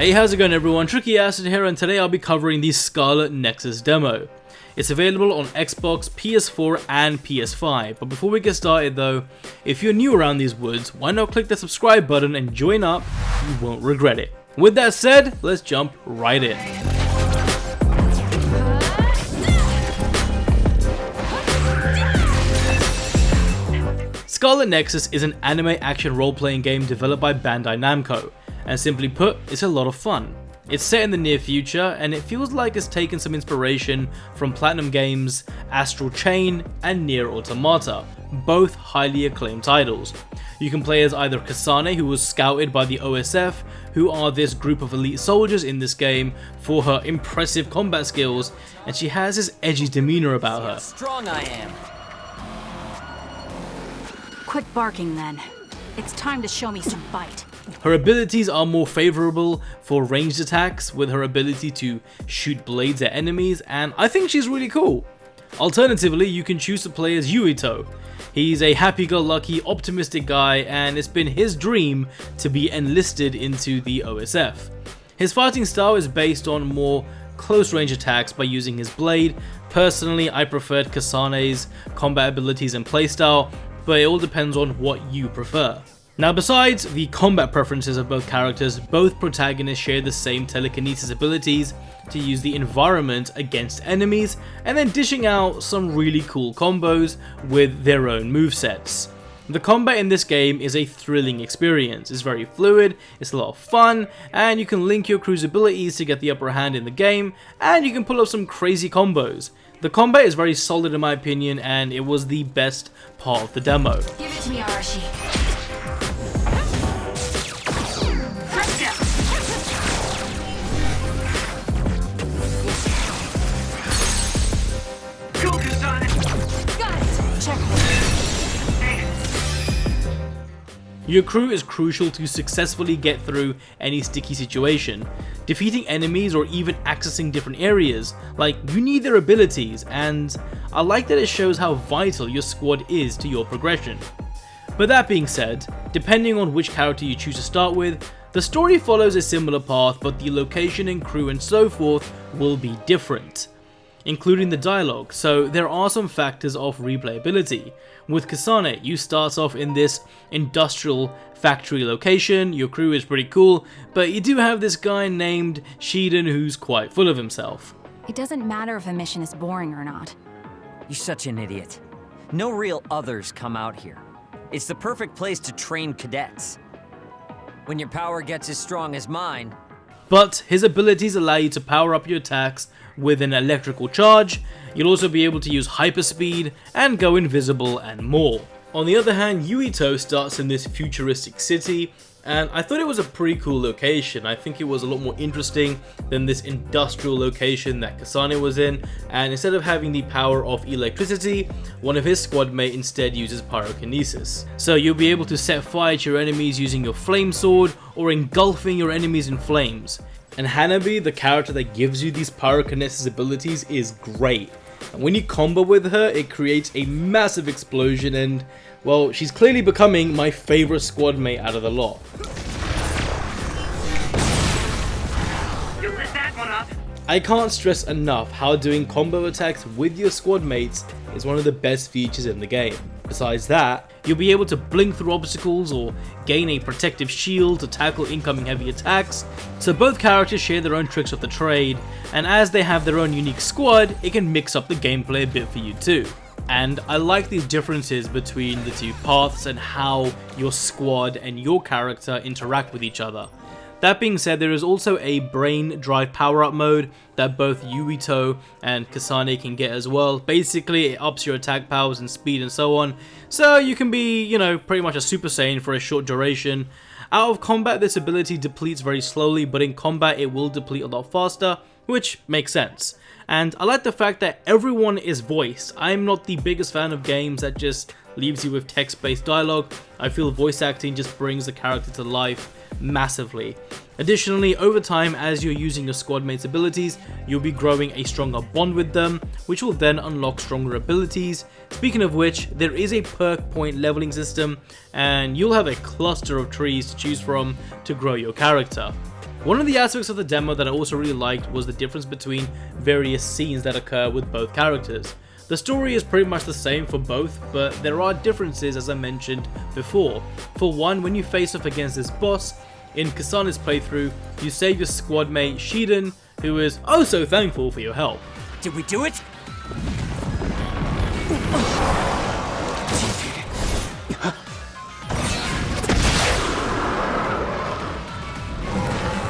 Hey, how's it going everyone? Tricky Acid here, and today I'll be covering the Scarlet Nexus demo. It's available on Xbox, PS4 and PS5, but before we get started though, if you're new around these woods, why not click the subscribe button and join up? You won't regret it. With that said, let's jump right in. Scarlet Nexus is an anime action role-playing game developed by Bandai Namco, and simply put, it's a lot of fun. It's set in the near future, and it feels like it's taken some inspiration from Platinum Games' Astral Chain and Nier Automata, both highly acclaimed titles. You can play as either Kasane, who was scouted by the OSF, who are this group of elite soldiers in this game for her impressive combat skills, and she has this edgy demeanor about her. Strong I am. Quit barking then. It's time to show me some bite. Her abilities are more favourable for ranged attacks, with her ability to shoot blades at enemies, and I think she's really cool. Alternatively, you can choose to play as Yuito. He's a happy-go-lucky, optimistic guy, and it's been his dream to be enlisted into the OSF. His fighting style is based on more close-range attacks by using his blade. Personally, I preferred Kasane's combat abilities and playstyle, but it all depends on what you prefer. Now, besides the combat preferences of both characters, both protagonists share the same telekinesis abilities to use the environment against enemies, and then dishing out some really cool combos with their own movesets. The combat in this game is a thrilling experience. It's very fluid, it's a lot of fun, and you can link your crew's abilities to get the upper hand in the game, and you can pull off some crazy combos. The combat is very solid in my opinion, and it was the best part of the demo. Give it to me, Arashi. Your crew is crucial to successfully get through any sticky situation. Defeating enemies or even accessing different areas, like, you need their abilities, and I like that it shows how vital your squad is to your progression. But that being said, depending on which character you choose to start with, the story follows a similar path, but the location and crew and so forth will be different, including the dialogue, so there are some factors of replayability. With Kasane, you start off in this industrial factory location, your crew is pretty cool, but you do have this guy named Shiden who's quite full of himself. It doesn't matter if a mission is boring or not. You're such an idiot. No real others come out here. It's the perfect place to train cadets. When your power gets as strong as mine. But his abilities allow you to power up your attacks with an electrical charge. You'll also be able to use hyperspeed and go invisible and more. On the other hand, Yuito starts in this futuristic city, and I thought it was a pretty cool location. I think it was a lot more interesting than this industrial location that Kasane was in, and instead of having the power of electricity, one of his squad mates instead uses pyrokinesis. So you'll be able to set fire to your enemies using your flame sword or engulfing your enemies in flames. And Hanabi, the character that gives you these pyrokinesis abilities, is great. And when you combo with her, it creates a massive explosion, and well, she's clearly becoming my favorite squad mate out of the lot. You lit that one up. I can't stress enough how doing combo attacks with your squad mates is one of the best features in the game. Besides that, you'll be able to blink through obstacles or gain a protective shield to tackle incoming heavy attacks, so both characters share their own tricks of the trade, and as they have their own unique squad, it can mix up the gameplay a bit for you too. And I like these differences between the two paths and how your squad and your character interact with each other. That being said, there is also a brain drive power-up mode that both Yuito and Kasane can get as well. Basically, it ups your attack powers and speed and so on, so you can be, you know, pretty much a Super Saiyan for a short duration. Out of combat, this ability depletes very slowly, but in combat it will deplete a lot faster, which makes sense. And I like the fact that everyone is voiced. I'm not the biggest fan of games that just leaves you with text-based dialogue. I feel voice acting just brings the character to life massively. Additionally, over time, as you're using your squad mates' abilities, you'll be growing a stronger bond with them, which will then unlock stronger abilities. Speaking of which, there is a perk point leveling system, and you'll have a cluster of trees to choose from to grow your character. One of the aspects of the demo that I also really liked was the difference between various scenes that occur with both characters. The story is pretty much the same for both, but there are differences as I mentioned before. For one, when you face off against this boss, in Kasane's playthrough, you save your squad mate Shiden, who is oh so thankful for your help. Did we do it?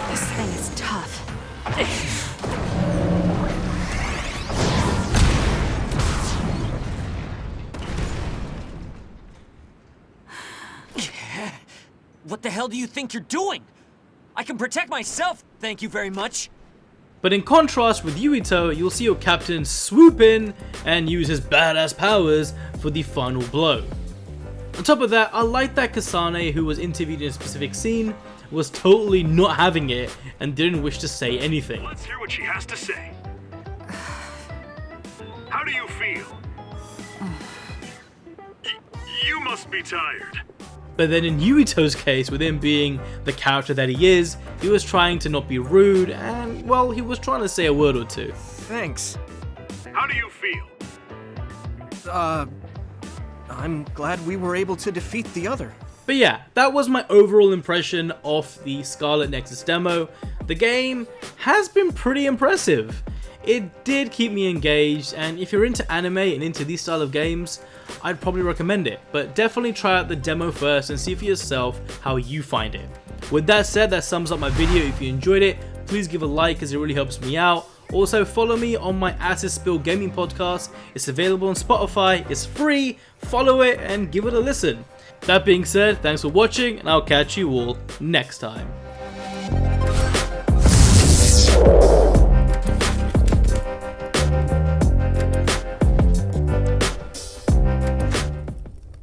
This thing is tough. What the hell do you think you're doing? I can protect myself, thank you very much. But in contrast with Yuito, you'll see your captain swoop in and use his badass powers for the final blow. On top of that, I like that Kasane, who was interviewed in a specific scene, was totally not having it and didn't wish to say anything. Let's hear what she has to say. How do you feel? You must be tired. But then in Yuito's case, with him being the character that he is, he was trying to not be rude and, well, he was trying to say a word or two. Thanks. How do you feel? I'm glad we were able to defeat the other. But yeah, that was my overall impression of the Scarlet Nexus demo. The game has been pretty impressive. It did keep me engaged, and if you're into anime and into these style of games, I'd probably recommend it, but definitely try out the demo first and see for yourself how you find it. With that said, that sums up my video. If you enjoyed it, please give a like as it really helps me out. Also follow me on my Acid Spill Gaming podcast. It's available on Spotify, it's free, follow it and give it a listen. That being said, thanks for watching and I'll catch you all next time.